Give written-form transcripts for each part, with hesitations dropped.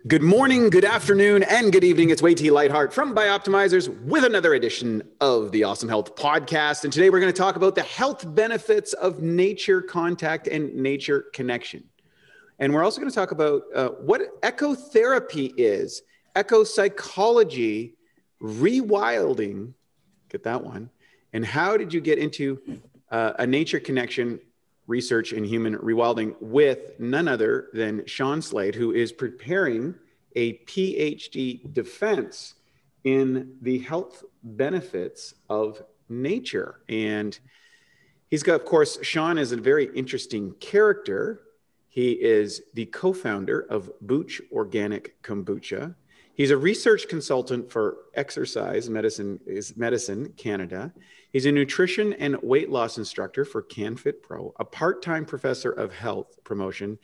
Good morning, good afternoon, and good evening. It's Wei T. Lightheart from Bioptimizers with another edition of the Awesome Health Podcast. And today we're going to talk about the health benefits of nature contact and nature connection. And we're also going to talk about what ecotherapy is, ecopsychology, rewilding, get that one, and how did you get into a nature connection research in human rewilding with none other than Sean Slade, who is preparing a PhD defense in the health benefits of nature. And he's got, of course, Sean is a very interesting character. He is the co-founder of Booch Organic Kombucha. He's a research consultant for Exercise Medicine Canada. He's a nutrition and weight loss instructor for CanFit Pro, a part-time professor of health promotion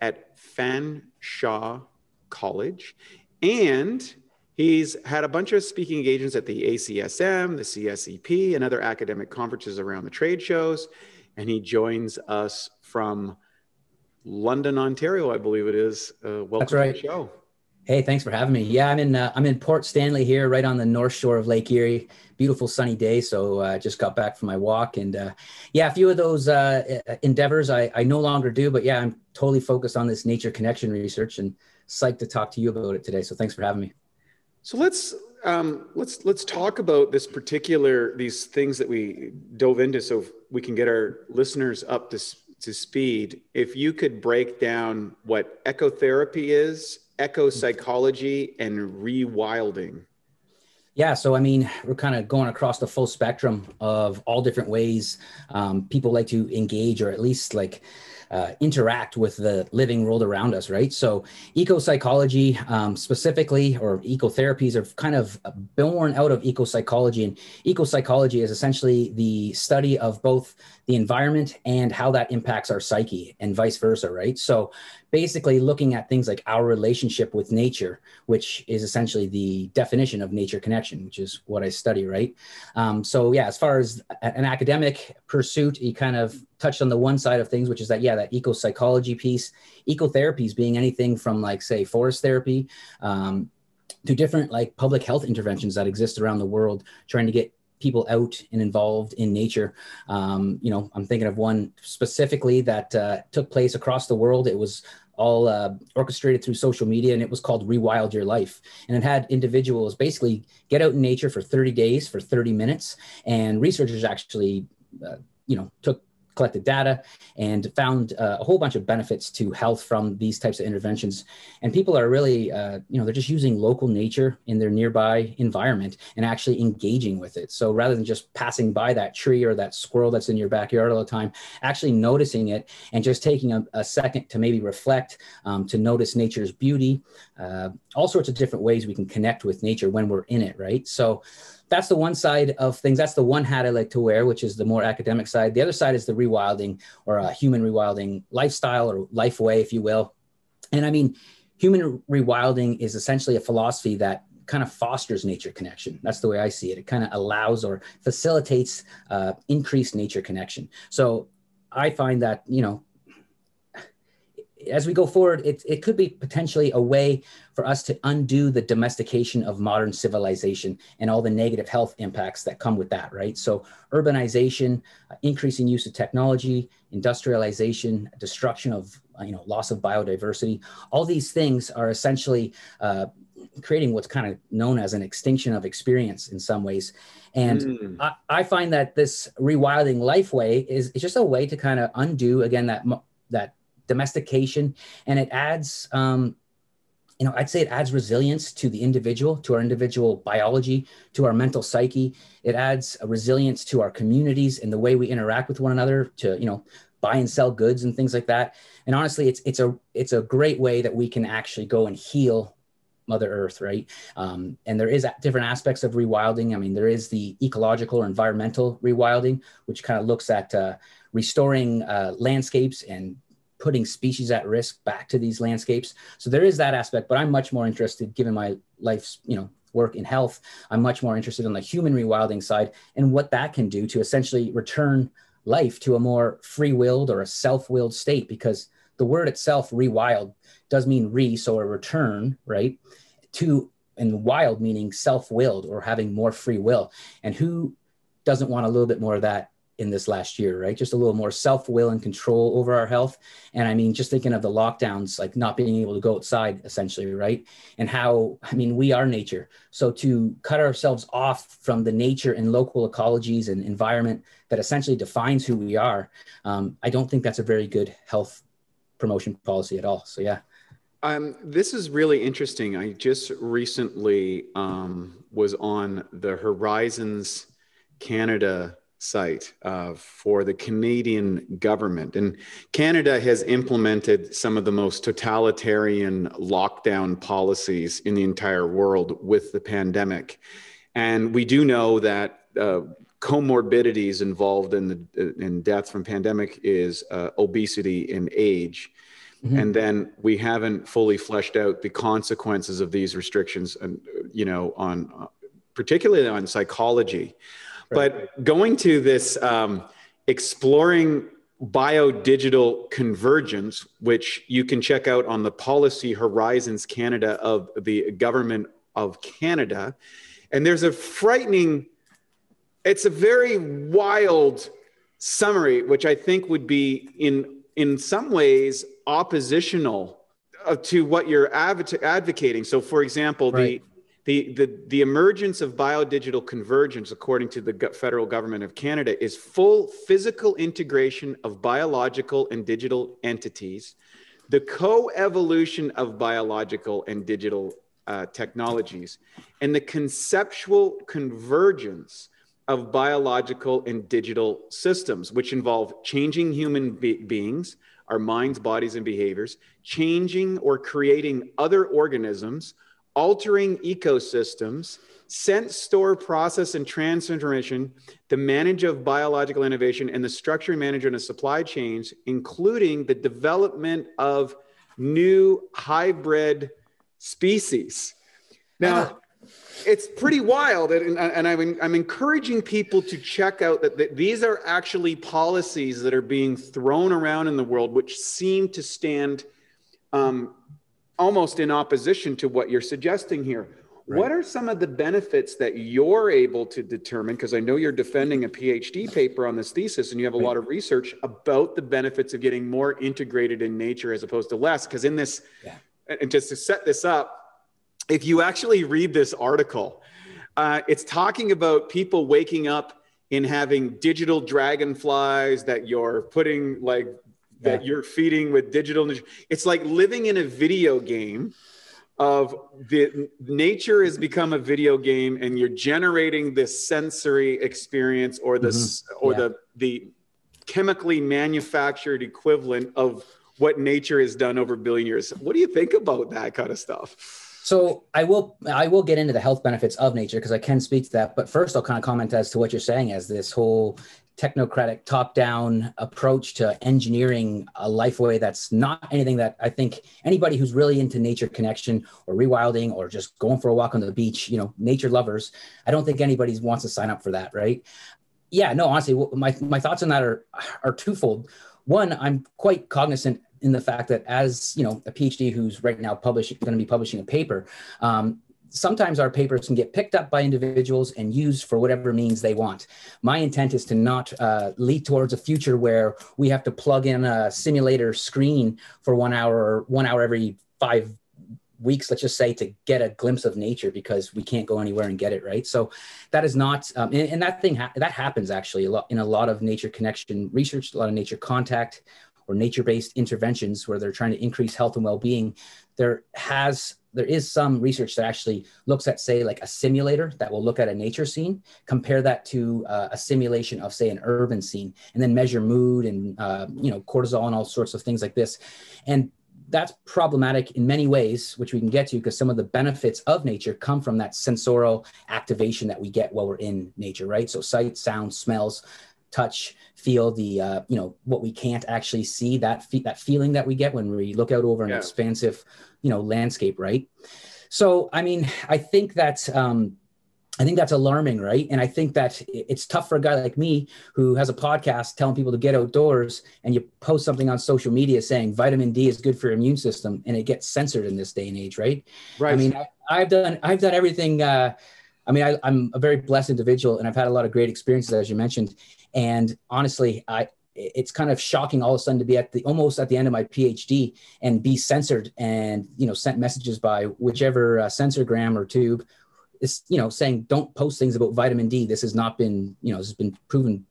at Fanshawe College. And he's had a bunch of speaking engagements at the ACSM, the CSEP, and other academic conferences around the trade shows. And he joins us from London, Ontario, I believe it is. Welcome That's right. to the show. Hey, thanks for having me. Yeah, I'm in Port Stanley here, right on the north shore of Lake Erie. Beautiful sunny day. So just got back from my walk, and yeah, a few of those endeavors I no longer do, but yeah, I'm totally focused on this nature connection research and psyched to talk to you about it today. So thanks for having me. So let's talk about these things that we dove into, so we can get our listeners up to speed. If you could break down what ecotherapy is, ecopsychology, and rewilding. Yeah, so I mean, we're kind of going across the full spectrum of all different ways people like to engage, or at least like interact with the living world around us, right? So ecopsychology specifically, or ecotherapies, are kind of born out of ecopsychology. And ecopsychology is essentially the study of both the environment and how that impacts our psyche, and vice versa, right? So basically looking at things like our relationship with nature, which is essentially the definition of nature connection, which is what I study, right? So yeah, as far as an academic pursuit, you kind of touched on the one side of things, which is that, yeah, that eco-psychology piece. Ecotherapies being anything from, like, say, forest therapy to different like public health interventions that exist around the world, trying to get people out and involved in nature. I'm thinking of one specifically that took place across the world. It was all orchestrated through social media, and it was called Rewild Your Life. And it had individuals basically get out in nature for 30 days, for 30 minutes. And researchers actually, collected data and found a whole bunch of benefits to health from these types of interventions. And people are really, they're just using local nature in their nearby environment and actually engaging with it. So rather than just passing by that tree or that squirrel that's in your backyard all the time, actually noticing it and just taking a second to maybe reflect, to notice nature's beauty, all sorts of different ways we can connect with nature when we're in it, right? So that's the one side of things. That's the one hat I like to wear, which is the more academic side. The other side is the rewilding, or a human rewilding lifestyle, or life way, if you will. And I mean, human rewilding is essentially a philosophy that kind of fosters nature connection. That's the way I see it. It kind of allows or facilitates increased nature connection. So I find that, as we go forward, it could be potentially a way for us to undo the domestication of modern civilization and all the negative health impacts that come with that, right? So urbanization, increasing use of technology, industrialization, destruction of, loss of biodiversity, all these things are essentially creating what's kind of known as an extinction of experience in some ways. And I find that this rewilding life way is just a way to kind of undo, again, that domestication, and it adds, I'd say it adds resilience to the individual, to our individual biology, to our mental psyche. It adds a resilience to our communities and the way we interact with one another, to, buy and sell goods and things like that. And honestly, it's a great way that we can actually go and heal Mother Earth, right? And there is different aspects of rewilding. I mean, there is the ecological or environmental rewilding, which kind of looks at restoring landscapes and putting species at risk back to these landscapes. So there is that aspect, but I'm much more interested, given my life's, work in health, I'm much more interested in the human rewilding side and what that can do to essentially return life to a more free-willed or a self-willed state, because the word itself, rewild, does mean so a return, right? To, and wild meaning self-willed or having more free will. And who doesn't want a little bit more of that in this last year, right? Just a little more self-will and control over our health. And I mean, just thinking of the lockdowns, like not being able to go outside essentially, right? And how, I mean, we are nature. So to cut ourselves off from the nature and local ecologies and environment that essentially defines who we are, I don't think that's a very good health promotion policy at all. So yeah. This is really interesting. I just recently was on the Horizons Canada site for the Canadian government. And Canada has implemented some of the most totalitarian lockdown policies in the entire world with the pandemic. And we do know that comorbidities involved in death from pandemic is obesity and age. Mm-hmm. And then we haven't fully fleshed out the consequences of these restrictions, and on particularly on psychology. Right. But going to this exploring biodigital convergence, which you can check out on the Policy Horizons Canada of the Government of Canada, and there's it's a very wild summary, which I think would be in some ways oppositional to what you're advocating. So, for example, right. The emergence of biodigital convergence, according to the federal government of Canada, is full physical integration of biological and digital entities, the co-evolution of biological and digital technologies, and the conceptual convergence of biological and digital systems, which involve changing human beings, our minds, bodies, and behaviors, changing or creating other organisms, altering ecosystems, sense, store, process, and transformation, the manage of biological innovation, and the structure and management of supply chains, including the development of new hybrid species. Now, it's pretty wild, and I'm encouraging people to check out that these are actually policies that are being thrown around in the world, which seem to stand almost in opposition to what you're suggesting here. Right. What are some of the benefits that you're able to determine? Because I know you're defending a PhD paper on this thesis, and you have a lot of research about the benefits of getting more integrated in nature as opposed to less. Because in this, and just to set this up, if you actually read this article, it's talking about people waking up and having digital dragonflies that you're putting that you're feeding with digital. It's like living in a video game of the nature has become a video game, and you're generating this sensory experience or this the chemically manufactured equivalent of what nature has done over a billion years. What do you think about that kind of stuff? So I will get into the health benefits of nature because I can speak to that. But first, I'll kind of comment as to what you're saying as this whole technocratic top-down approach to engineering a life way that's not anything that I think anybody who's really into nature connection or rewilding or just going for a walk on the beach, nature lovers, I don't think anybody wants to sign up for that, right? Yeah, no, honestly, my thoughts on that are twofold. One, I'm quite cognizant in the fact that as, a PhD who's right now going to be publishing a paper, sometimes our papers can get picked up by individuals and used for whatever means they want. My intent is to not lead towards a future where we have to plug in a simulator screen for 1 hour every 5 weeks, let's just say, to get a glimpse of nature because we can't go anywhere and get it, right? So that is not, and that happens actually a lot in a lot of nature connection research, a lot of nature contact or nature-based interventions where they're trying to increase health and well-being. There is some research that actually looks at, say, like a simulator that will look at a nature scene, compare that to a simulation of, say, an urban scene, and then measure mood and, cortisol and all sorts of things like this. And that's problematic in many ways, which we can get to because some of the benefits of nature come from that sensorial activation that we get while we're in nature, right? So sight, sound, smells, touch, feel, the what we can't actually see, that feeling that we get when we look out over an expansive landscape, right? So I mean, I think that I think that's alarming, right? And I think that it's tough for a guy like me who has a podcast telling people to get outdoors, and you post something on social media saying vitamin D is good for your immune system, and it gets censored in this day and age, right? Right. I mean, I've done everything. I'm a very blessed individual, and I've had a lot of great experiences, as you mentioned. And honestly, it's kind of shocking all of a sudden to be almost at the end of my PhD and be censored and, sent messages by whichever censorgram or tube is, saying don't post things about vitamin D. This has not been, this has been proven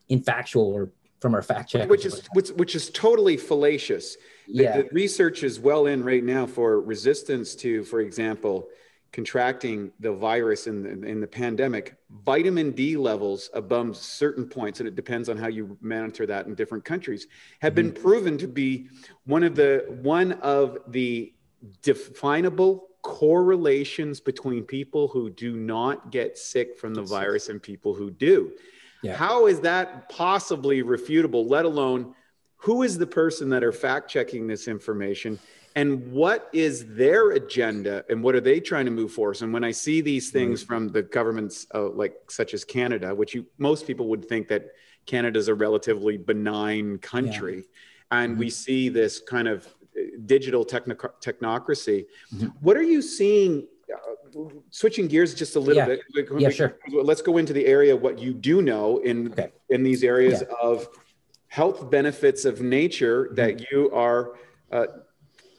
infactual or from our fact check. Which is totally fallacious. The research is well in right now for resistance to, for example, contracting the virus in the pandemic. Vitamin D levels above certain points, and it depends on how you monitor that in different countries, have been proven to be one of the definable correlations between people who do not get sick from the virus and people who do. Yeah. How is that possibly refutable, let alone who is the person that are fact checking this information, and what is their agenda, and what are they trying to move forward? And when I see these things from the governments such as Canada, which most people would think that Canada is a relatively benign country, and we see this kind of digital technocracy. What are you seeing? Switching gears just a little bit. Sure. Let's go into the area what you do know in these areas of health benefits of nature that you are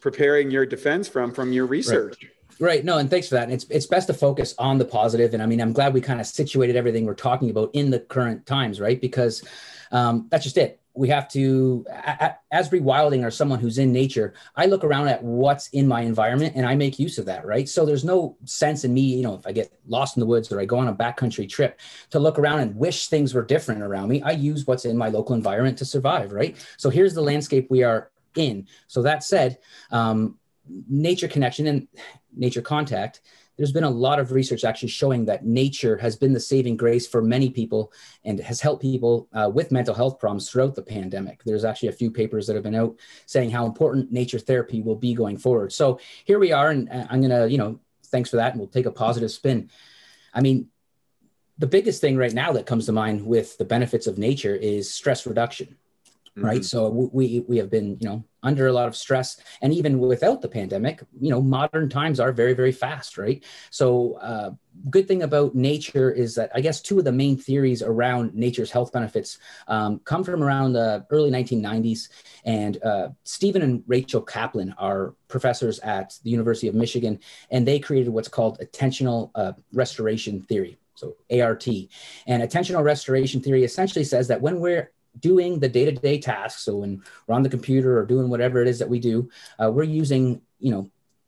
preparing your defense from your research. Right. No, and thanks for that. And it's best to focus on the positive. And I mean, I'm glad we kind of situated everything we're talking about in the current times, right? Because that's just it. We have to, as rewilding or someone who's in nature, I look around at what's in my environment and I make use of that, right? So there's no sense in me, if I get lost in the woods or I go on a backcountry trip to look around and wish things were different around me. I use what's in my local environment to survive, right? So here's the landscape we are in. So that said, nature connection and nature contact, there's been a lot of research actually showing that nature has been the saving grace for many people and has helped people with mental health problems throughout the pandemic. There's actually a few papers that have been out saying how important nature therapy will be going forward. So here we are, and I'm going to, thanks for that, and we'll take a positive spin. I mean, the biggest thing right now that comes to mind with the benefits of nature is stress reduction. Right. So we have been, under a lot of stress, and even without the pandemic, modern times are very, very fast. Right. So good thing about nature is that I guess two of the main theories around nature's health benefits come from around the early 1990s. And Stephen and Rachel Kaplan are professors at the University of Michigan, and they created what's called attentional restoration theory. So ART. And attentional restoration theory essentially says that when we're doing the day-to-day tasks, so when we're on the computer or doing whatever it is that we do, we're using,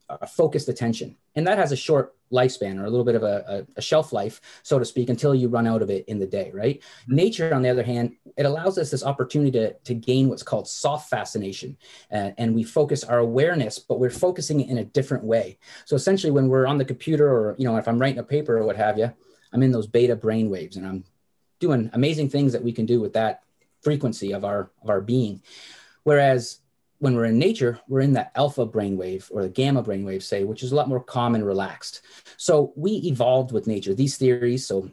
a focused attention. And that has a short lifespan, or a little bit of a shelf life, so to speak, until you run out of it in the day, right? Nature, on the other hand, it allows us this opportunity to gain what's called soft fascination. And we focus our awareness, but we're focusing it in a different way. So essentially, when we're on the computer, or, if I'm writing a paper or what have you, I'm in those beta brain waves, and I'm doing amazing things that we can do with that frequency of our being. Whereas when we're in nature, we're in the alpha brainwave, or the gamma brainwave, say, which is a lot more calm and relaxed. So we evolved with nature. These theories, so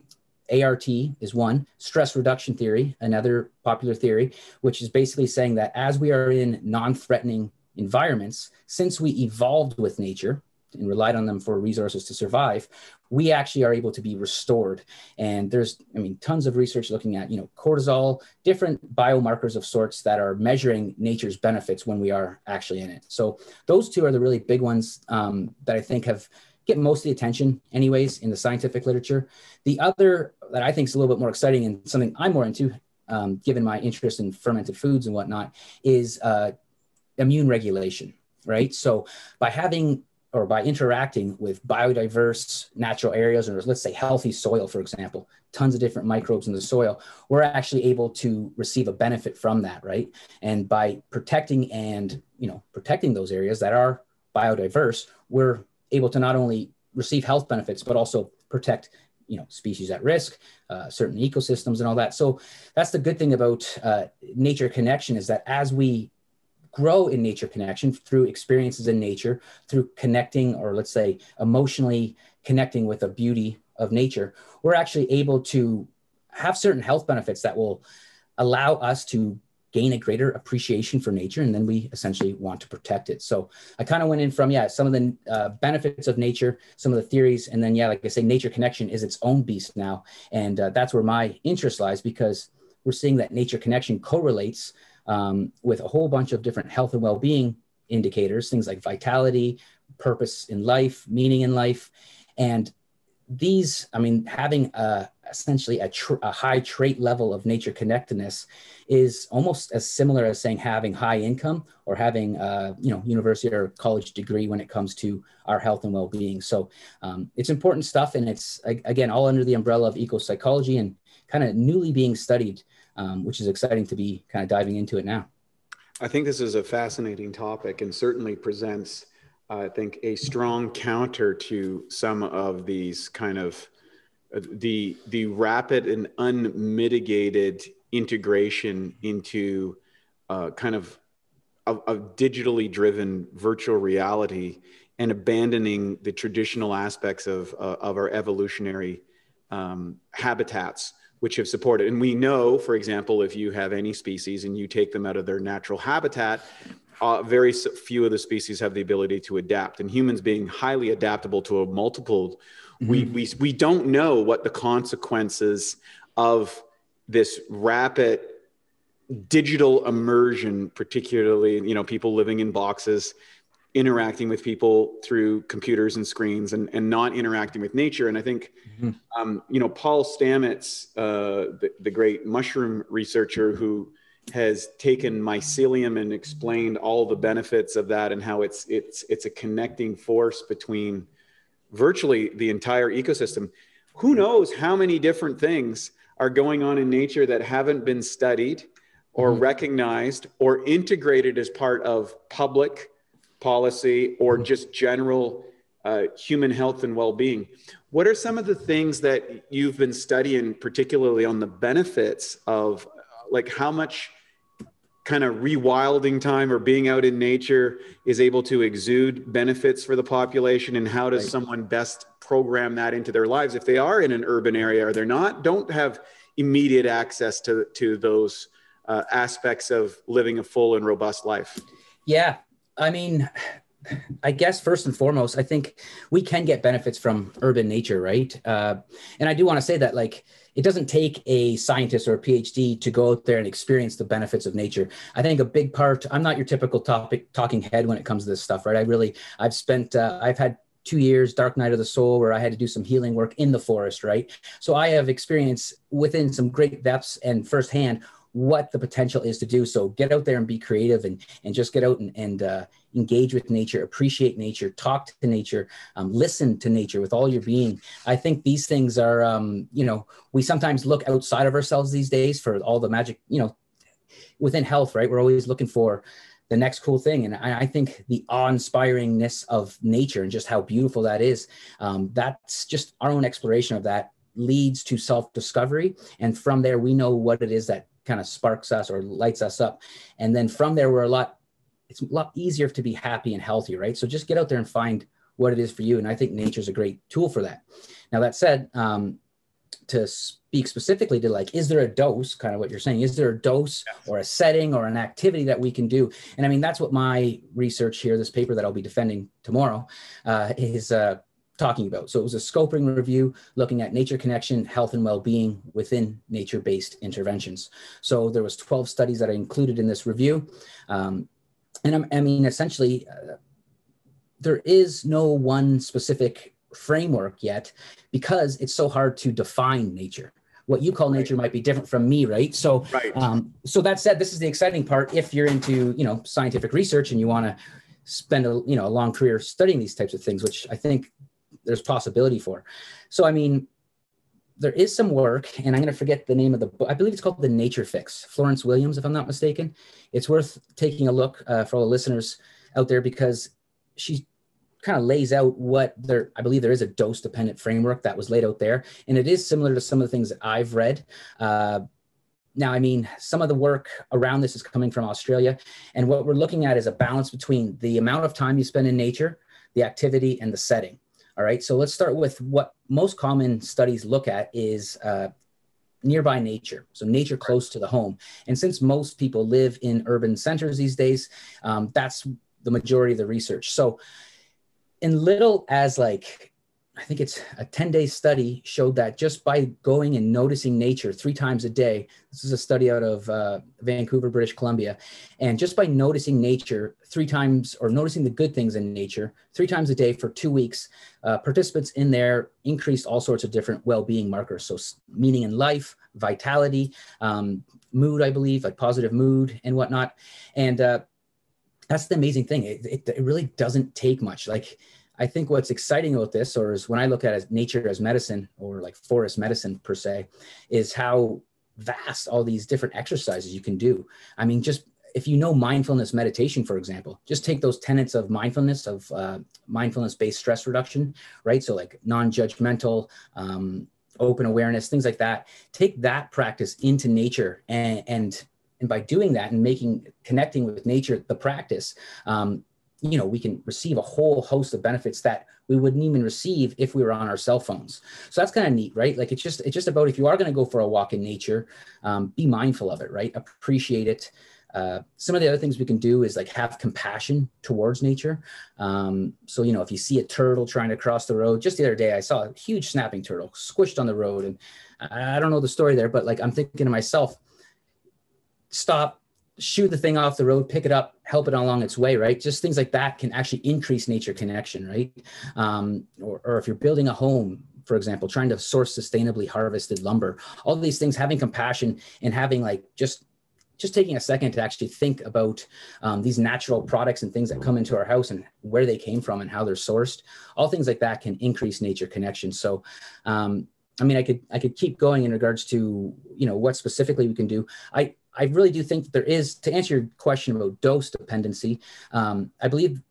ART is one, stress reduction theory, another popular theory, which is basically saying that as we are in non-threatening environments, since we evolved with nature and relied on them for resources to survive, we actually are able to be restored. And there's, tons of research looking at, cortisol, different biomarkers of sorts that are measuring nature's benefits when we are actually in it. So those two are the really big ones that I think get most of the attention anyways in the scientific literature. The other that I think is a little bit more exciting and something I'm more into, given my interest in fermented foods and whatnot, is immune regulation, right? So by interacting with biodiverse natural areas, or let's say healthy soil, for example, tons of different microbes in the soil, we're actually able to receive a benefit from that, right? And by protecting those areas that are biodiverse, we're able to not only receive health benefits, but also protect, species at risk, certain ecosystems and all that. So that's the good thing about nature connection, is that as we grow in nature connection through experiences in nature, through connecting, or let's say emotionally connecting with the beauty of nature, we're actually able to have certain health benefits that will allow us to gain a greater appreciation for nature, and then we essentially want to protect it. So I kind of went in from, some of the benefits of nature, some of the theories, and then, like I say, nature connection is its own beast now. And that's where my interest lies, because we're seeing that nature connection correlates with a whole bunch of different health and well-being indicators, things like vitality, purpose in life, meaning in life. And these, having essentially a high trait level of nature connectedness is almost as similar as saying having high income or having university or college degree when it comes to our health and well-being. So it's important stuff, and it's, again, all under the umbrella of eco-psychology and kind of newly being studied, which is exciting to be kind of diving into it now. I think this is a fascinating topic, and certainly presents, I think, a strong counter to some of these kind of the rapid and unmitigated integration into kind of a digitally driven virtual reality, and abandoning the traditional aspects of our evolutionary habitats, which have supported. And we know, for example, if you have any species and you take them out of their natural habitat, very few of the species have the ability to adapt. And humans, being highly adaptable to a multiple, we don't know what the consequences of this rapid digital immersion, particularly, people living in boxes, interacting with people through computers and screens, and not interacting with nature. And I think, Paul Stamets, the great mushroom researcher who has taken mycelium and explained all the benefits of that, and how it's a connecting force between virtually the entire ecosystem. Who knows how many different things are going on in nature that haven't been studied or recognized or integrated as part of public policy or just general human health and well-being. What are some of the things that you've been studying, particularly on the benefits of, like, how much kind of rewilding time or being out in nature is able to exude benefits for the population, and how does someone best program that into their lives if they are in an urban area, or don't have immediate access to those aspects of living a full and robust life? Yeah. I guess first and foremost, I think we can get benefits from urban nature, right? And I do want to say that, like, it doesn't take a scientist or a PhD to go out there and experience the benefits of nature. I think a big part, I'm not your typical talking head when it comes to this stuff, right? I've had 2 years, Dark Night of the Soul, where I had to do some healing work in the forest, right? So I have experience within some great depths and firsthand what the potential is to do. So get out there and be creative, and just get out and engage with nature, appreciate nature, talk to nature, listen to nature with all your being. I think these things are, we sometimes look outside of ourselves these days for all the magic, within health, right? We're always looking for the next cool thing. And I think the awe-inspiringness of nature and just how beautiful that is, that's just our own exploration of that leads to self-discovery. And from there, we know what it is that kind of sparks us or lights us up. And then from there, it's a lot easier to be happy and healthy, right? So just get out there and find what it is for you. And I think nature's a great tool for that. Now, that said, to speak specifically to, like, is there a dose, kind of what you're saying, is there a dose or a setting or an activity that we can do? And that's what my research here, this paper that I'll be defending tomorrow, is talking about. So it was a scoping review looking at nature connection, health and well-being within nature-based interventions. So there was 12 studies that I included in this review. Essentially, there is no one specific framework yet, because it's so hard to define nature. What you call nature might be different from me, right? So, so that said, this is the exciting part. If you're into, scientific research and you want to spend a long career studying these types of things, which I think there's possibility for. So, there is some work, and I'm going to forget the name of the book. I believe it's called The Nature Fix, Florence Williams, if I'm not mistaken. It's worth taking a look for all the listeners out there, because she kind of lays out I believe there is a dose-dependent framework that was laid out there. And it is similar to some of the things that I've read. Now, some of the work around this is coming from Australia. And what we're looking at is a balance between the amount of time you spend in nature, the activity, and the setting. All right. So let's start with what most common studies look at is nearby nature. So nature close to the home. And since most people live in urban centers these days, that's the majority of the research. So in little as like, I think it's a 10-day study showed that just by going and noticing nature 3 times a day, this is a study out of Vancouver, British Columbia, and just by noticing nature 3 times, or noticing the good things in nature 3 times a day for 2 weeks, participants in there increased all sorts of different well-being markers. So meaning in life, vitality, mood, I believe, like positive mood and whatnot. And that's the amazing thing. It really doesn't take much. Like, I think what's exciting about this, or is when I look at it as nature as medicine, or like forest medicine per se, is how vast all these different exercises you can do. I mean, just if you know mindfulness meditation, for example, just take those tenets of mindfulness, of mindfulness-based stress reduction, right? So like non-judgmental, open awareness, things like that. Take that practice into nature, and by doing that and connecting with nature, the practice, we can receive a whole host of benefits that we wouldn't even receive if we were on our cell phones. So that's kind of neat, right? Like it's just about, if you are going to go for a walk in nature, be mindful of it, right? Appreciate it. Some of the other things we can do is like have compassion towards nature. So, if you see a turtle trying to cross the road, just the other day, I saw a huge snapping turtle squished on the road. And I don't know the story there, but like, I'm thinking to myself, stop, shoot the thing off the road, pick it up, help it along its way, right? Just things like that can actually increase nature connection, right? Or if you're building a home, for example, trying to source sustainably harvested lumber, all these things, having compassion and having like just taking a second to actually think about these natural products and things that come into our house and where they came from and how they're sourced, all things like that can increase nature connection. So, I mean, I could keep going in regards to, what specifically we can do. I really do think that there is, to answer your question about dose dependency, I believe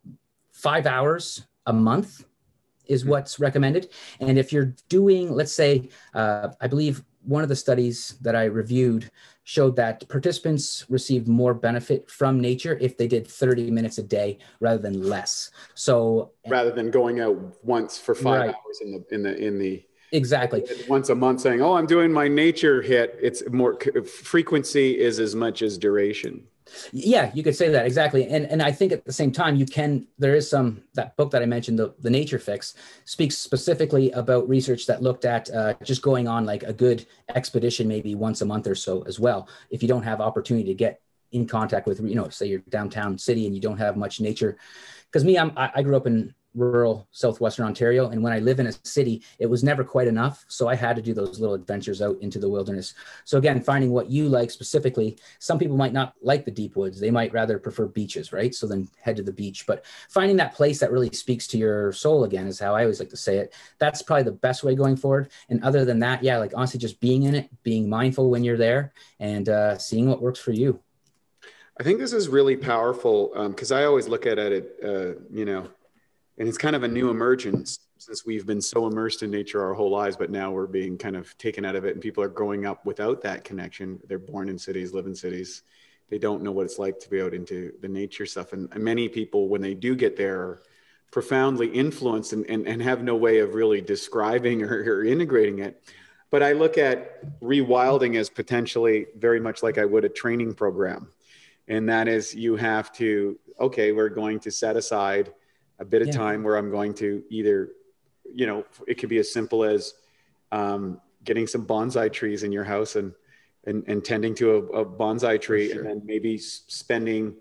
5 hours a month is what's recommended. And if you're doing, let's say, I believe one of the studies that I reviewed showed that participants received more benefit from nature if they did 30 minutes a day rather than less. So rather than going out once for 5 hours in the exactly once a month saying, oh, I'm doing my nature hit. It's more frequency is as much as duration. Yeah, you could say that. Exactly. And I think at the same time, there is that book that I mentioned, the Nature Fix, speaks specifically about research that looked at just going on like a good expedition, maybe once a month or so as well. If you don't have opportunity to get in contact with, say you're downtown city and you don't have much nature. Because I grew up in rural southwestern Ontario, and when I live in a city, it was never quite enough. So I had to do those little adventures out into the wilderness. So again, finding what you like specifically. Some people might not like the deep woods. They might rather prefer beaches, right? So then head to the beach. But finding that place that really speaks to your soul, again, is how I always like to say it. That's probably the best way going forward. And other than that, yeah, like honestly, just being in it, being mindful when you're there, and seeing what works for you. I think this is really powerful because I always look at it, and it's kind of a new emergence since we've been so immersed in nature our whole lives, but now we're being kind of taken out of it, and people are growing up without that connection. They're born in cities, live in cities. They don't know what it's like to be out into the nature stuff. And many people, when they do get there, are profoundly influenced and have no way of really describing or integrating it. But I look at rewilding as potentially very much like I would a training program. And that is, you have to, okay, we're going to set aside a bit of time where I'm going to either, it could be as simple as getting some bonsai trees in your house and tending to a bonsai tree, and then maybe spending,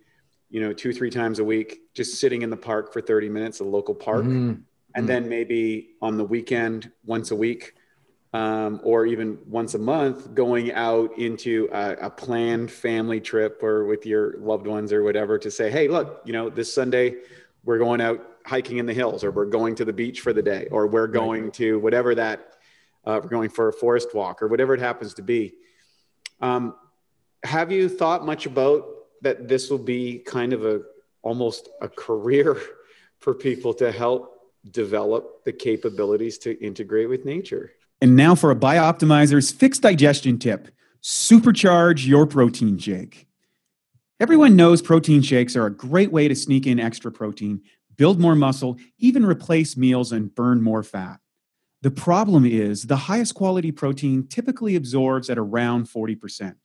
2-3 times a week just sitting in the park for 30 minutes, a local park. And then maybe on the weekend, once a week, or even once a month, going out into a planned family trip or with your loved ones or whatever, to say, hey, look, this Sunday, we're going out hiking in the hills, or we're going to the beach for the day, or we're going to whatever that, we're going for a forest walk, or whatever it happens to be. Have you thought much about that this will be kind of almost a career for people to help develop the capabilities to integrate with nature? And now for a BiOptimizer's fixed digestion tip: supercharge your protein shake. Everyone knows protein shakes are a great way to sneak in extra protein, build more muscle, even replace meals and burn more fat. The problem is the highest quality protein typically absorbs at around 40%.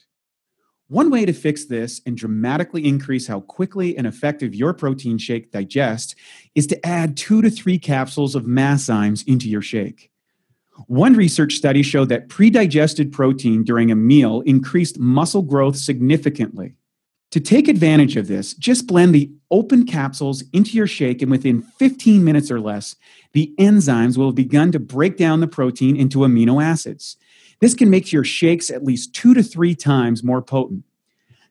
One way to fix this and dramatically increase how quickly and effective your protein shake digests is to add 2 to 3 capsules of Masszymes into your shake. One research study showed that pre-digested protein during a meal increased muscle growth significantly. To take advantage of this, just blend the open capsules into your shake, and within 15 minutes or less, the enzymes will have begun to break down the protein into amino acids. This can make your shakes at least 2 to 3 times more potent.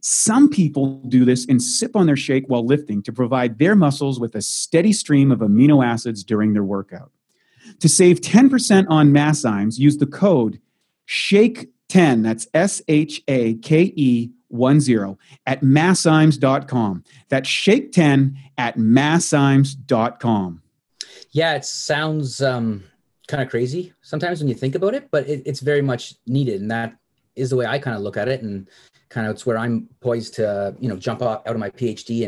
Some people do this and sip on their shake while lifting to provide their muscles with a steady stream of amino acids during their workout. To save 10% on Masszymes, use the code SHAKE10, that's SHAKE10, at Masszymes.com. That's SHAKE10 at Masszymes.com. Yeah, it sounds kind of crazy sometimes when you think about it, but it's very much needed. And that is the way I kind of look at it. And kind of it's where I'm poised to, jump out of my PhD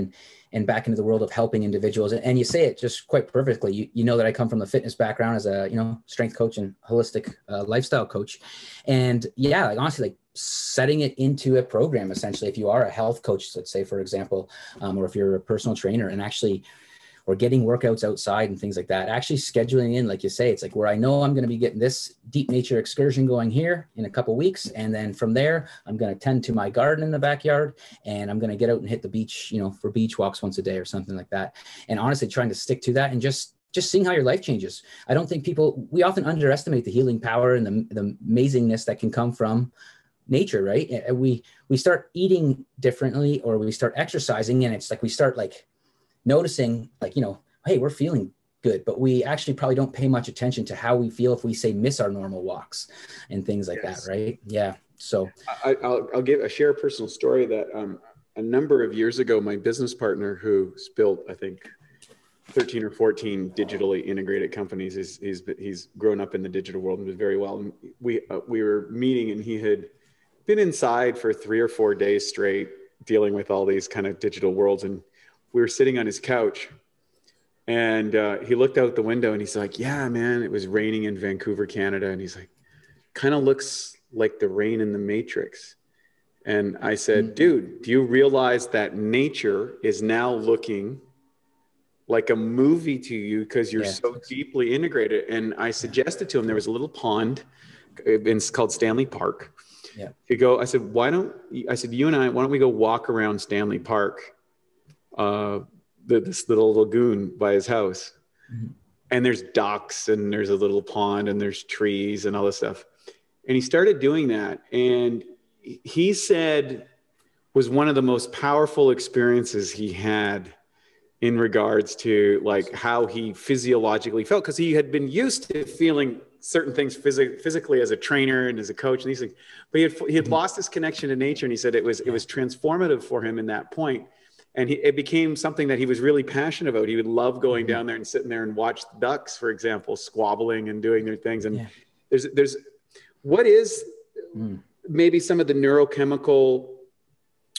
and back into the world of helping individuals. And you say it just quite perfectly. You know that I come from the fitness background as a, strength coach and holistic lifestyle coach. And yeah, like honestly, like setting it into a program, essentially, if you are a health coach, let's say, for example, or if you're a personal trainer and actually, or getting workouts outside and things like that, actually scheduling in, like you say, it's like where I know I'm going to be getting this deep nature excursion going here in a couple of weeks. And then from there, I'm going to tend to my garden in the backyard, and I'm going to get out and hit the beach, for beach walks once a day or something like that. And honestly, trying to stick to that and just seeing how your life changes. I don't think we often underestimate the healing power and the amazingness that can come from nature, right? We start eating differently, or we start exercising, and it's like we start like noticing, like, hey, we're feeling good, but we actually probably don't pay much attention to how we feel if we miss our normal walks and things like that, right? Yeah. So I'll share a personal story that a number of years ago, my business partner, who's built, I think, 13 or 14 digitally integrated companies, he's grown up in the digital world and did very well. And we were meeting, and he had been inside for 3 or 4 days straight, dealing with all these kind of digital worlds. And we were sitting on his couch, and he looked out the window, and he's like, yeah, man, it was raining in Vancouver, Canada. And he's like, kind of looks like the rain in the Matrix. And I said, dude, do you realize that nature is now looking like a movie to you because you're so deeply integrated? And I suggested to him, there was a little pond, it's called Stanley Park. Yeah. I said, you and I, why don't we go walk around Stanley Park, this little lagoon by his house. Mm-hmm. And there's ducks, and there's a little pond, and there's trees and all this stuff. And he started doing that. And he said was one of the most powerful experiences he had in regards to like how he physiologically felt, because he had been used to feeling certain things physically as a trainer and as a coach and these things, but he had lost his connection to nature. And he said it was transformative for him in that point. And it became something that he was really passionate about. He would love going down there and sitting there and watch the ducks, for example, squabbling and doing their things. And there's what is maybe some of the neurochemical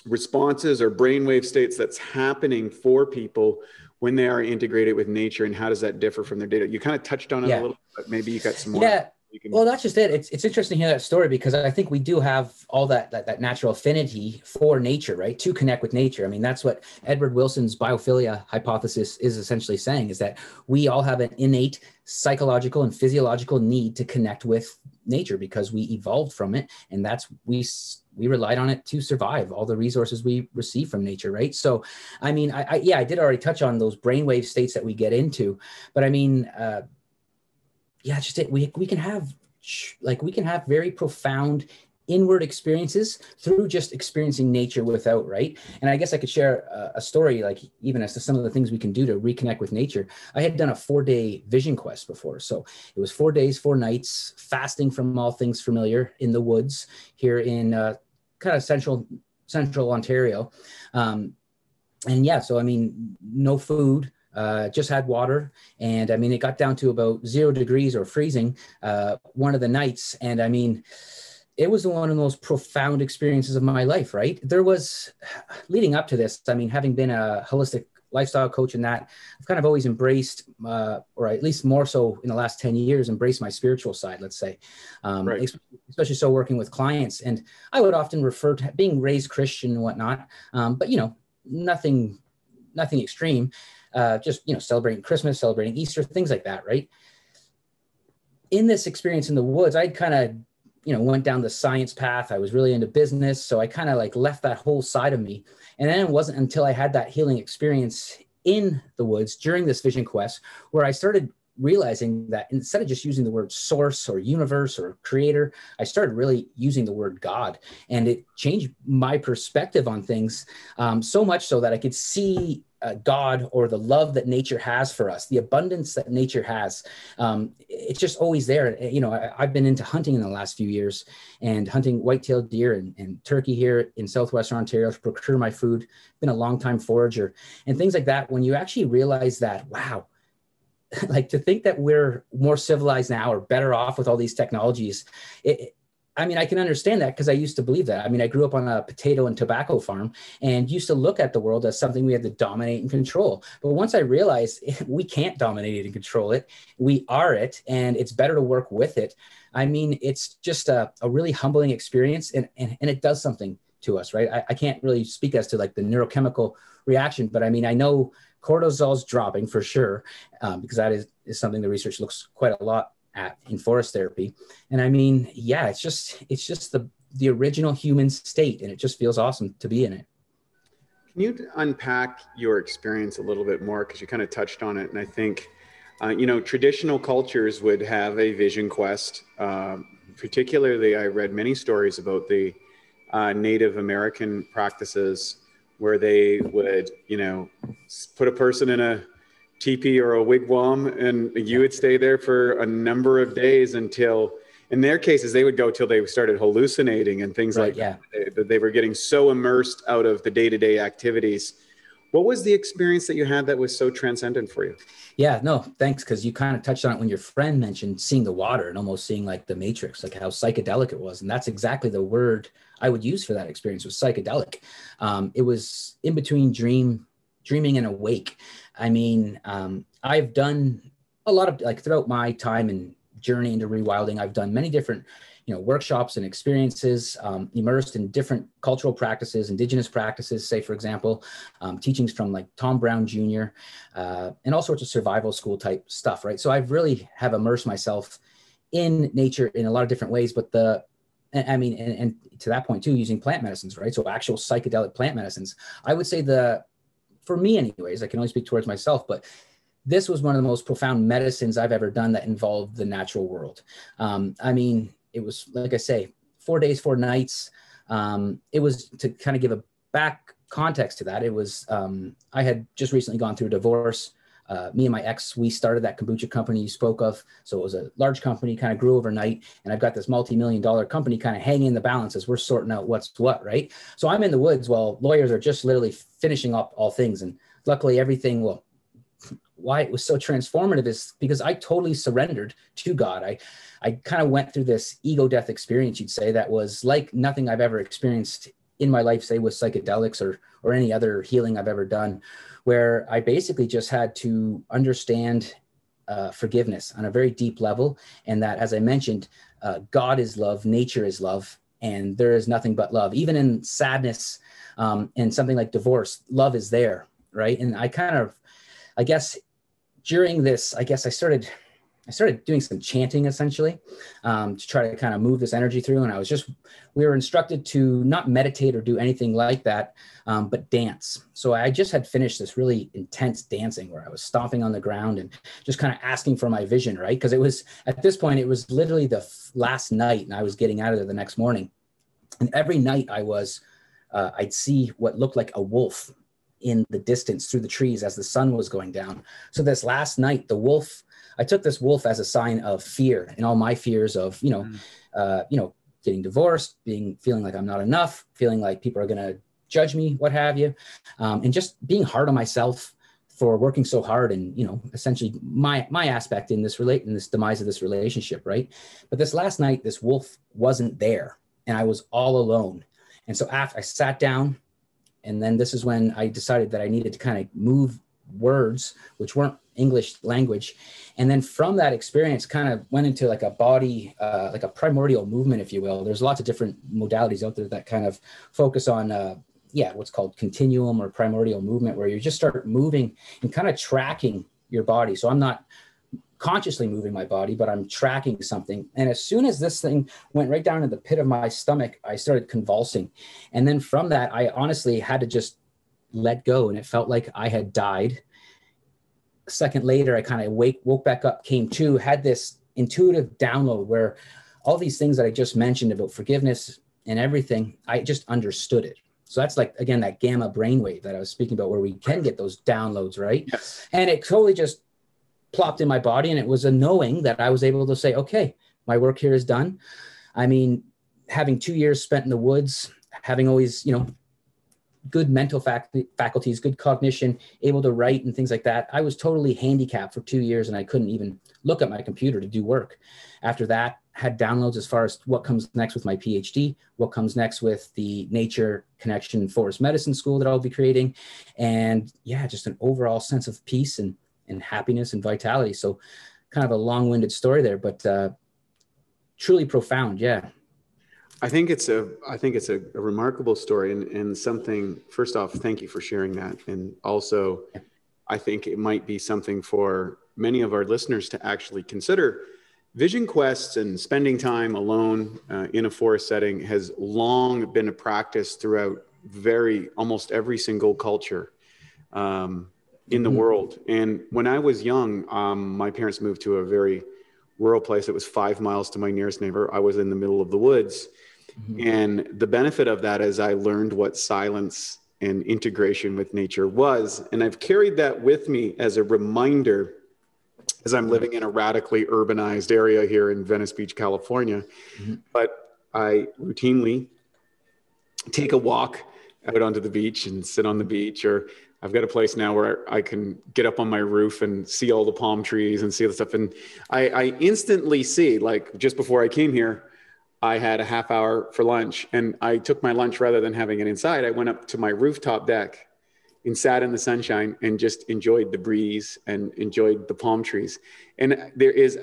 responses or brainwave states that's happening for people when they are integrated with nature, and how does that differ from their data? You kind of touched on it a little, but maybe you got some more. Yeah. Well, that's just it. It's interesting to hear that story, because I think we do have all that natural affinity for nature, right? To connect with nature. I mean, that's what Edward Wilson's biophilia hypothesis is essentially saying, is that we all have an innate psychological and physiological need to connect with nature because we evolved from it. And that's, we relied on it to survive all the resources we receive from nature, right? So, I mean, I did already touch on those brainwave states that we get into, but I mean, just it. We can have very profound inward experiences through just experiencing nature without, right? And I guess I could share a story, like even as to some of the things we can do to reconnect with nature. I had done a 4-day vision quest before. So it was 4 days, 4 nights, fasting from all things familiar in the woods here in kind of central Ontario. So I mean, no food. Just had water. And I mean, it got down to about 0 degrees or freezing one of the nights. And I mean, it was one of the most profound experiences of my life, right? There was, leading up to this, I mean, having been a holistic lifestyle coach and that, I've kind of always embraced, or at least more so in the last 10 years, embraced my spiritual side, let's say, Right. especially so working with clients. And I would often refer to being raised Christian and whatnot, but, you know, nothing extreme, just, you know, celebrating Christmas, celebrating Easter, things like that, right? In this experience in the woods, I'd kind of, you know, went down the science path. I was really into business. So I kind of like left that whole side of me. And then it wasn't until I had that healing experience in the woods during this vision quest where I started realizing that instead of just using the word source or universe or creator, I started really using the word God. And it changed my perspective on things, so much so that I could see God, or the love that nature has for us, the abundance that nature has. It's just always there. You know, I've been into hunting in the last few years, and hunting white-tailed deer and turkey here in southwestern Ontario to procure my food. Been a long-time forager and things like that. When you actually realize that, wow, like to think that we're more civilized now or better off with all these technologies, I mean, I can understand that because I used to believe that. I mean, I grew up on a potato and tobacco farm and used to look at the world as something we had to dominate and control. But once I realized we can't dominate it and control it, we are it, and it's better to work with it. I mean, it's just a really humbling experience, and it does something to us, right? I can't really speak as to like the neurochemical reaction, but I mean, I know cortisol's dropping for sure, because that is something the research looks quite a lot at in forest therapy. And I mean, yeah, it's just the original human state, and it just feels awesome to be in it. Can you unpack your experience a little bit more? Because you kind of touched on it. And I think, you know, traditional cultures would have a vision quest. Particularly, I read many stories about the Native American practices where they would, you know, put a person in a teepee or a wigwam, and you would stay there for a number of days until, in their cases, they would go till they started hallucinating and things like that. They were getting so immersed out of the day-to-day activities. What was the experience that you had that was so transcendent for you? Yeah, no, thanks. Because you kind of touched on it when your friend mentioned seeing the water and almost seeing like the Matrix, like how psychedelic it was. And that's exactly the word I would use for that experience, was psychedelic. It was in between dreaming and awake. I mean, I've done a lot of, like, throughout my time and journey into rewilding, I've done many different, you know, workshops and experiences, immersed in different cultural practices, indigenous practices, say, for example, teachings from like Tom Brown Jr., and all sorts of survival school type stuff, right? So I've really have immersed myself in nature in a lot of different ways, but and to that point too, using plant medicines, right? So actual psychedelic plant medicines. I would say for me anyways, I can only speak towards myself, but this was one of the most profound medicines I've ever done that involved the natural world. I mean, it was, like I say, 4 days, 4 nights. It was, to kind of give a back context to that, it was, I had just recently gone through a divorce. Me and my ex, we started that kombucha company you spoke of. So it was a large company, kind of grew overnight. And I've got this multi-million-dollar company kind of hanging in the balance as we're sorting out what's what, right? So I'm in the woods while lawyers are just literally finishing up all things. And luckily everything, well, why it was so transformative is because I totally surrendered to God. I kind of went through this ego death experience, you'd say, that was like nothing I've ever experienced in my life, say with psychedelics or any other healing I've ever done, where I basically just had to understand forgiveness on a very deep level. And that, as I mentioned, God is love, nature is love, and there is nothing but love. Even in sadness and something like divorce, love is there, right? And I guess during this, I started doing some chanting essentially, to try to kind of move this energy through. And we were instructed to not meditate or do anything like that, but dance. So I just had finished this really intense dancing where I was stomping on the ground and just kind of asking for my vision, right? Because it was, at this point, it was literally the last night and I was getting out of there the next morning. And every night I'd see what looked like a wolf in the distance through the trees as the sun was going down. So this last night, I took this wolf as a sign of fear, and all my fears of, getting divorced, feeling like I'm not enough, feeling like people are going to judge me, what have you. And just being hard on myself for working so hard and, essentially my aspect in this demise of this relationship. Right. But this last night, this wolf wasn't there and I was all alone. And so after I sat down, and then this is when I decided that I needed to kind of move words, which weren't English language. And then from that experience, kind of went into like a body, like a primordial movement, if you will. There's lots of different modalities out there that kind of focus on, what's called continuum or primordial movement, where you just start moving and kind of tracking your body. So I'm not consciously moving my body, but I'm tracking something. And as soon as this thing went right down in the pit of my stomach, I started convulsing. And then from that, I honestly had to just let go. And it felt like I had died. A second later, I kind of woke back up, came to, had this intuitive download where all these things that I just mentioned about forgiveness and everything, I just understood it. So that's like, again, that gamma brainwave that I was speaking about, where we can get those downloads, right? Yes. And it totally just plopped in my body. And it was a knowing that I was able to say, okay, my work here is done. I mean, having 2 years spent in the woods, having always, good mental faculties, good cognition, able to write and things like that. I was totally handicapped for 2 years and I couldn't even look at my computer to do work. After that, had downloads as far as what comes next with my PhD, what comes next with the Nature Connection Forest Medicine School that I'll be creating. And yeah, just an overall sense of peace and happiness and vitality. So kind of a long-winded story there, but truly profound. Yeah. I think it's a remarkable story and something. First off, thank you for sharing that. And also, I think it might be something for many of our listeners to actually consider. Vision quests and spending time alone in a forest setting has long been a practice throughout almost every single culture in the world. And when I was young, my parents moved to a very rural place. It was 5 miles to my nearest neighbor. I was in the middle of the woods. And the benefit of that is I learned what silence and integration with nature was. And I've carried that with me as a reminder as I'm living in a radically urbanized area here in Venice Beach, California. But I routinely take a walk out onto the beach and sit on the beach, or I've got a place now where I can get up on my roof and see all the palm trees and see the stuff. And I instantly see, like just before I came here, I had a half hour for lunch, and I took my lunch rather than having it inside. I went up to my rooftop deck and sat in the sunshine and just enjoyed the breeze and enjoyed the palm trees. And there is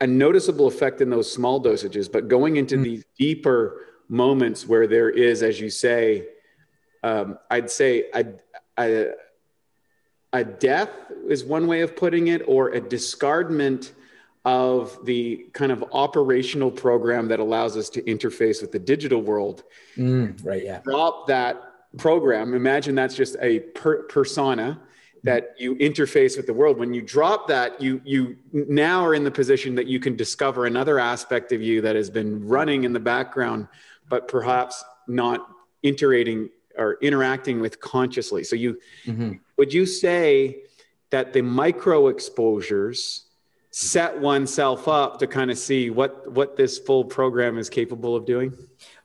a noticeable effect in those small dosages, but going into these deeper moments where there is, as you say, I'd say a death is one way of putting it, or a discardment of the kind of operational program that allows us to interface with the digital world. Right. Yeah. Drop that program. Imagine that's just a persona that you interface with the world. When you drop that, you now are in the position that you can discover another aspect of you that has been running in the background, but perhaps not interacting with consciously. So would you say that the micro exposures set oneself up to kind of see what this full program is capable of doing?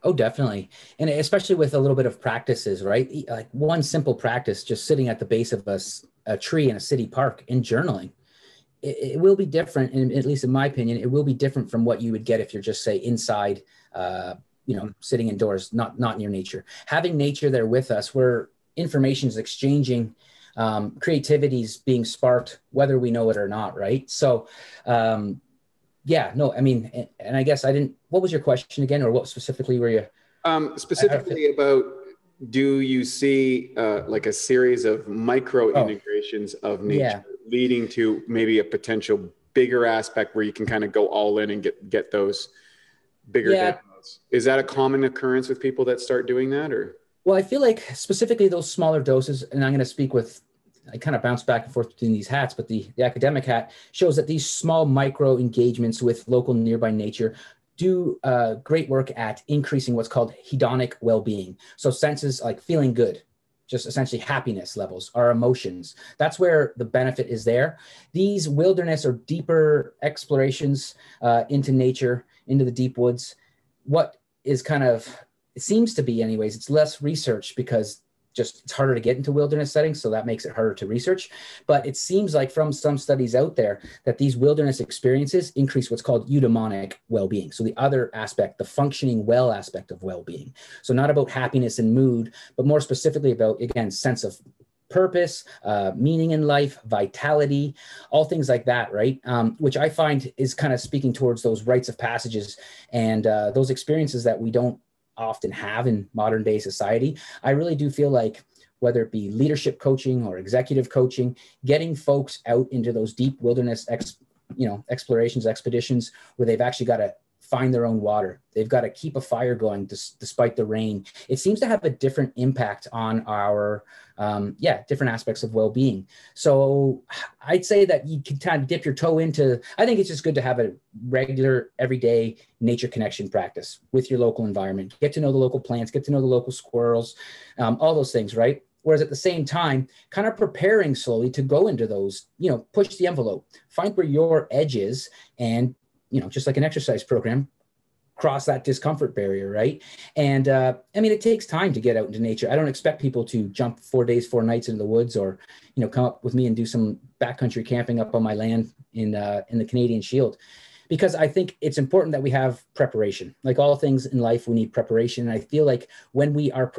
Oh, definitely. And especially with a little bit of practices, right? Like one simple practice, just sitting at the base of a tree in a city park and journaling. It will be different, and at least in my opinion, it will be different from what you would get if you're just, say, inside, sitting indoors, not near nature. Having nature there with us, where information is exchanging, creativity is being sparked, whether we know it or not, right? So, and I guess what was your question again, or what specifically were you? Specifically about, do you see like a series of micro integrations of nature leading to maybe a potential bigger aspect where you can kind of go all in and get those bigger downloads? Is that a common occurrence with people that start doing that, or? Well, I feel like specifically those smaller doses, and I'm going to speak I kind of bounce back and forth between these hats, but the academic hat shows that these small micro engagements with local nearby nature do great work at increasing what's called hedonic well-being. So senses like feeling good, just essentially happiness levels, our emotions. That's where the benefit is there. These wilderness or deeper explorations into nature, into the deep woods, what is kind of, it seems to be anyways, it's less research because it's harder to get into wilderness settings. So that makes it harder to research. But it seems like from some studies out there that these wilderness experiences increase what's called eudaimonic well-being. So the other aspect, the functioning well aspect of well-being. So not about happiness and mood, but more specifically about, again, sense of purpose, meaning in life, vitality, all things like that, right? Which I find is kind of speaking towards those rites of passages and those experiences that we don't often have in modern day society. I really do feel like whether it be leadership coaching or executive coaching, getting folks out into those deep wilderness explorations, expeditions where they've actually got to find their own water. They've got to keep a fire going despite the rain. It seems to have a different impact on our, different aspects of well-being. So I'd say that you can kind of dip your toe into, I think it's just good to have a regular, everyday nature connection practice with your local environment. Get to know the local plants, get to know the local squirrels, all those things, right? Whereas at the same time, kind of preparing slowly to go into those, push the envelope, find where your edge is, and just like an exercise program, cross that discomfort barrier, right? And it takes time to get out into nature. I don't expect people to jump 4 days, 4 nights into the woods, or come up with me and do some backcountry camping up on my land in the Canadian Shield, because I think it's important that we have preparation. Like all things in life, we need preparation. And I feel like when we are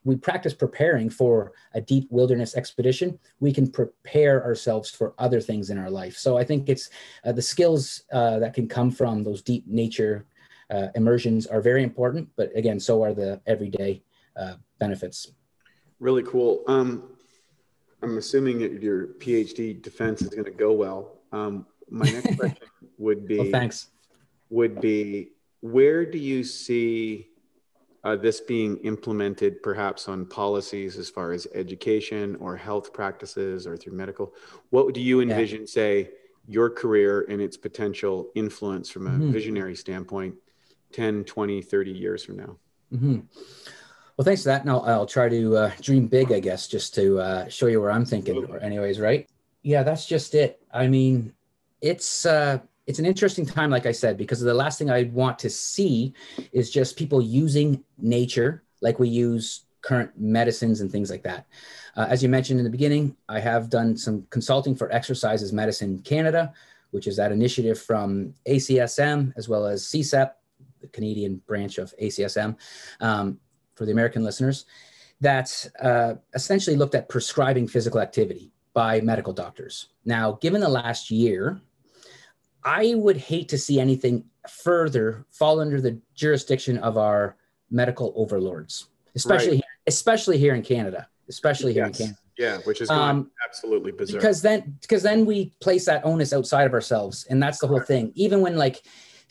we practice preparing for a deep wilderness expedition, we can prepare ourselves for other things in our life. So I think it's the skills that can come from those deep nature immersions are very important, but again, so are the everyday benefits. Really cool. I'm assuming that your PhD defense is going to go well. My next question would be, where do you see this being implemented perhaps on policies as far as education or health practices or through medical? What do you envision, say, your career and its potential influence from a visionary standpoint 10, 20, 30 years from now? Well, thanks for that. And I'll try to dream big, I guess, just to show you where I'm thinking anyways, right? Yeah, that's just it. I mean, it's an interesting time, like I said, because the last thing I want to see is just people using nature like we use current medicines and things like that. As you mentioned in the beginning, I have done some consulting for Exercise Medicine Canada, which is that initiative from ACSM as well as CSEP, the Canadian branch of ACSM, for the American listeners, that essentially looked at prescribing physical activity by medical doctors. Now, given the last year, I would hate to see anything further fall under the jurisdiction of our medical overlords, especially here in Canada, Yeah, which is gone absolutely berserk. Because then we place that onus outside of ourselves, and that's the whole thing. Even when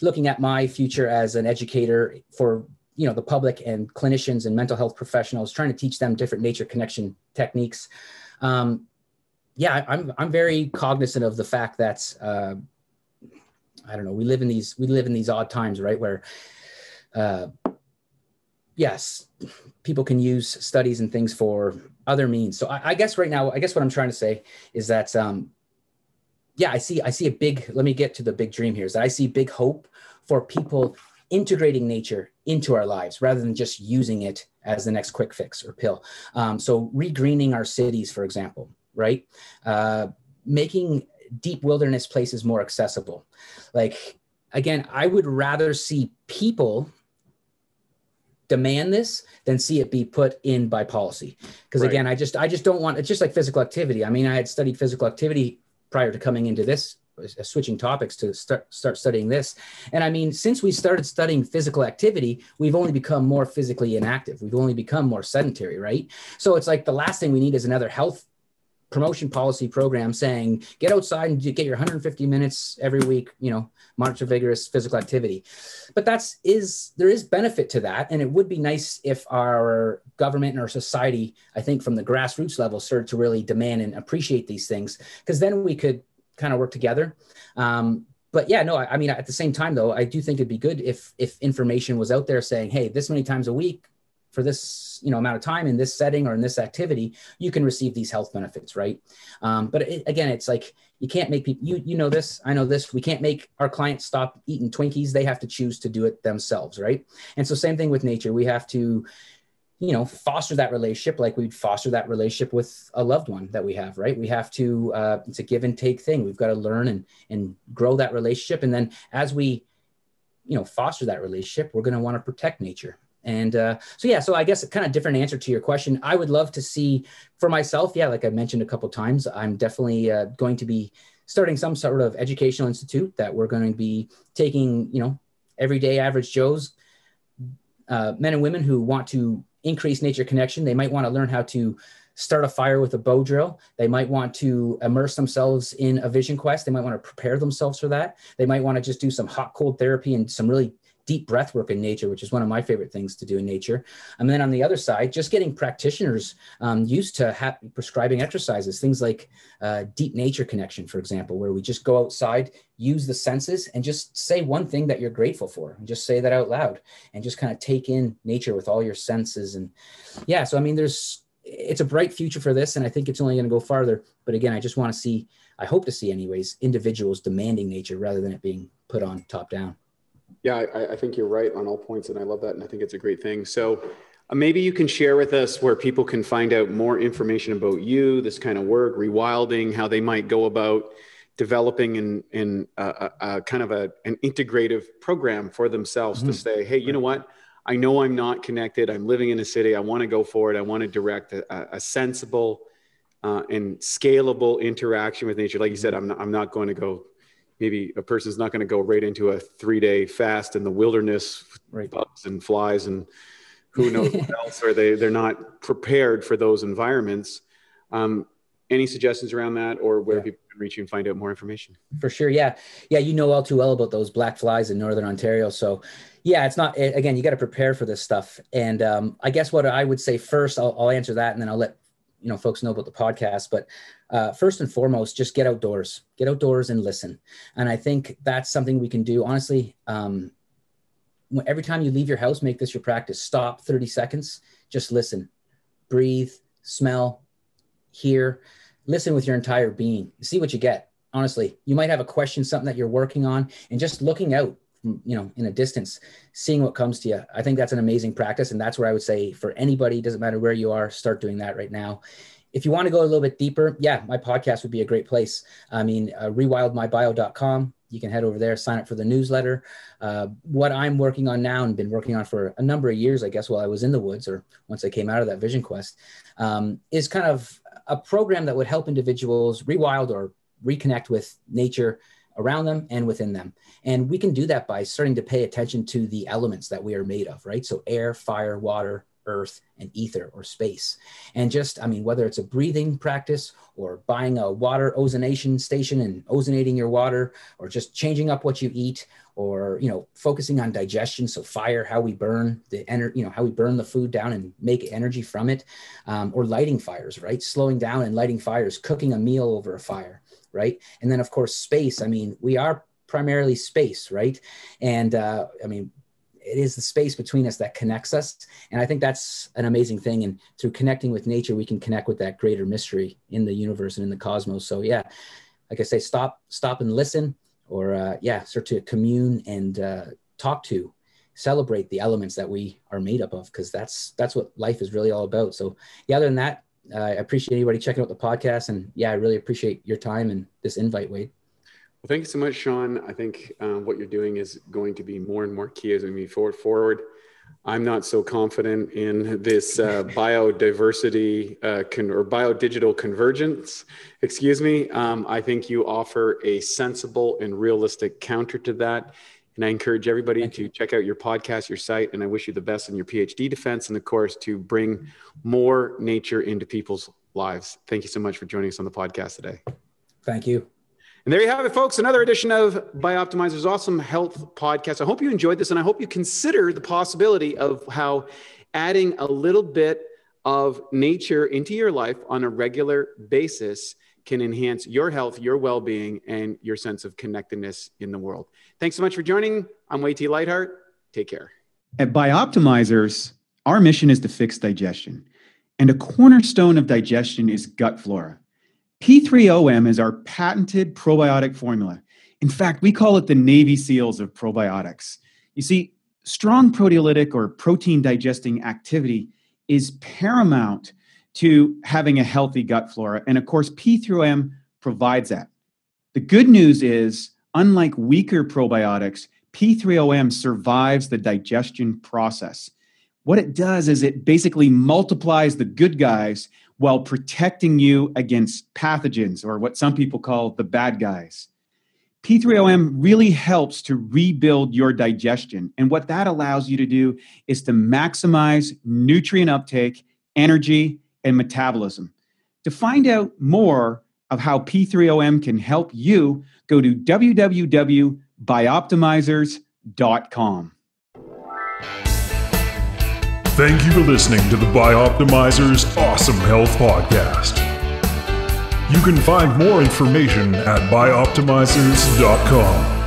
looking at my future as an educator for the public and clinicians and mental health professionals, trying to teach them different nature connection techniques. I'm very cognizant of the fact that. I don't know. We live in these odd times, right? Where, yes, people can use studies and things for other means. So I guess right now, what I'm trying to say is that, I see a big. Let me get to the big dream here. Is that I see big hope for people integrating nature into our lives rather than just using it as the next quick fix or pill. So regreening our cities, for example, right? Making deep wilderness places more accessible. Again, I would rather see people demand this than see it be put in by policy. Because again, I just don't want, it's just like physical activity. I mean, I had studied physical activity prior to coming into this, switching topics to start studying this. And I mean, since we started studying physical activity, we've only become more physically inactive. We've only become more sedentary, right? So it's like the last thing we need is another health promotion policy program saying, get outside and get your 150 minutes every week, monitor vigorous physical activity. But there is benefit to that. And it would be nice if our government and our society, I think from the grassroots level, started to really demand and appreciate these things, because then we could kind of work together. But yeah, no, I mean, at the same time though, I do think it'd be good if information was out there saying, hey, this many times a week, for this amount of time in this setting or in this activity, you can receive these health benefits, right? But again, it's like you can't make people, you know this, I know this, we can't make our clients stop eating Twinkies. They have to choose to do it themselves, right? And so same thing with nature. We have to, foster that relationship like we'd foster that relationship with a loved one that we have, right? We have to, it's a give and take thing. We've got to learn and grow that relationship. And then as we, foster that relationship, we're going to want to protect nature. And so I guess a kind of different answer to your question. I would love to see for myself, like I mentioned a couple of times, I'm definitely going to be starting some sort of educational institute that we're going to be taking, everyday average Joes, men and women who want to increase nature connection. They might want to learn how to start a fire with a bow drill. They might want to immerse themselves in a vision quest. They might want to prepare themselves for that. They might want to just do some hot, cold therapy and some really deep breath work in nature, which is one of my favorite things to do in nature. And then on the other side, just getting practitioners used to prescribing exercises, things like deep nature connection, for example, where we just go outside, use the senses, and just say one thing that you're grateful for, and just say that out loud, and just kind of take in nature with all your senses. And so I mean, it's a bright future for this, and I think it's only going to go farther. But again, I just want to see, I hope to see anyways, individuals demanding nature rather than it being put on top down. Yeah, I think you're right on all points, and I love that, and I think it's a great thing. So maybe you can share with us where people can find out more information about you, this kind of work, rewilding, how they might go about developing in kind of an integrative program for themselves to say, hey, you know what? I know I'm not connected. I'm living in a city. I want to go forward. I want to direct a sensible and scalable interaction with nature. Like you said, I'm not going to go. Maybe a person's not going to go right into a 3-day fast in the wilderness, bugs and flies and who knows what else, or they're not prepared for those environments. Any suggestions around that, or where people can reach you and find out more information? For sure. Yeah. You know all too well about those black flies in Northern Ontario. So it's not, again, you got to prepare for this stuff. And I guess what I would say first, I'll answer that, and then I'll let folks know about the podcast. But first and foremost, just get outdoors and listen. And I think that's something we can do. Honestly, every time you leave your house, make this your practice. Stop 30 seconds, just listen, breathe, smell, hear, listen with your entire being. See what you get. Honestly, you might have a question, something that you're working on, and just looking out, in a distance, seeing what comes to you. I think that's an amazing practice. And that's where I would say for anybody, doesn't matter where you are, start doing that right now. If you want to go a little bit deeper, my podcast would be a great place. I mean, rewildmybio.com. You can head over there, sign up for the newsletter. What I'm working on now and been working on for a number of years, I guess, while I was in the woods or once I came out of that vision quest, is kind of a program that would help individuals rewild or reconnect with nature around them and within them. And we can do that by starting to pay attention to the elements that we are made of, right? So air, fire, water, earth, and ether or space. And just, whether it's a breathing practice or buying a water ozonation station and ozonating your water, or just changing up what you eat, or, focusing on digestion. So fire, how we burn the energy, how we burn the food down and make energy from it, or lighting fires, right? Slowing down and lighting fires, cooking a meal over a fire, right? And then of course, space. We are primarily space, right? And it is the space between us that connects us. And I think that's an amazing thing. And through connecting with nature, we can connect with that greater mystery in the universe and in the cosmos. So like I say, stop and listen, or start to commune and celebrate the elements that we are made up of, because that's what life is really all about. So other than that, I appreciate anybody checking out the podcast, and I really appreciate your time and this invite, Wade. Well, thank you so much, Sean. I think what you're doing is going to be more and more key as we move forward. I'm not so confident in this biodiversity or biodigital convergence. I think you offer a sensible and realistic counter to that. And I encourage everybody to check out your podcast, your site, and I wish you the best in your PhD defense and, of course, to bring more nature into people's lives. Thank you so much for joining us on the podcast today. Thank you. And there you have it, folks. Another edition of BiOptimizer's Awesome Health Podcast. I hope you enjoyed this, and I hope you consider the possibility of how adding a little bit of nature into your life on a regular basis can enhance your health, your well-being, and your sense of connectedness in the world. Thanks so much for joining. I'm Wade T. Lightheart. Take care. At BiOptimizers, our mission is to fix digestion. And a cornerstone of digestion is gut flora. P3OM is our patented probiotic formula. In fact, we call it the Navy SEALs of probiotics. You see, strong proteolytic or protein digesting activity is paramount to having a healthy gut flora. And of course, P3OM provides that. The good news is, unlike weaker probiotics, P3OM survives the digestion process. What it does is it basically multiplies the good guys while protecting you against pathogens, or what some people call the bad guys. P3OM really helps to rebuild your digestion. And what that allows you to do is to maximize nutrient uptake, energy, and metabolism. To find out more of how P3OM can help you, go to www.bioptimizers.com. Thank you for listening to the Bioptimizers Awesome Health Podcast. You can find more information at bioptimizers.com.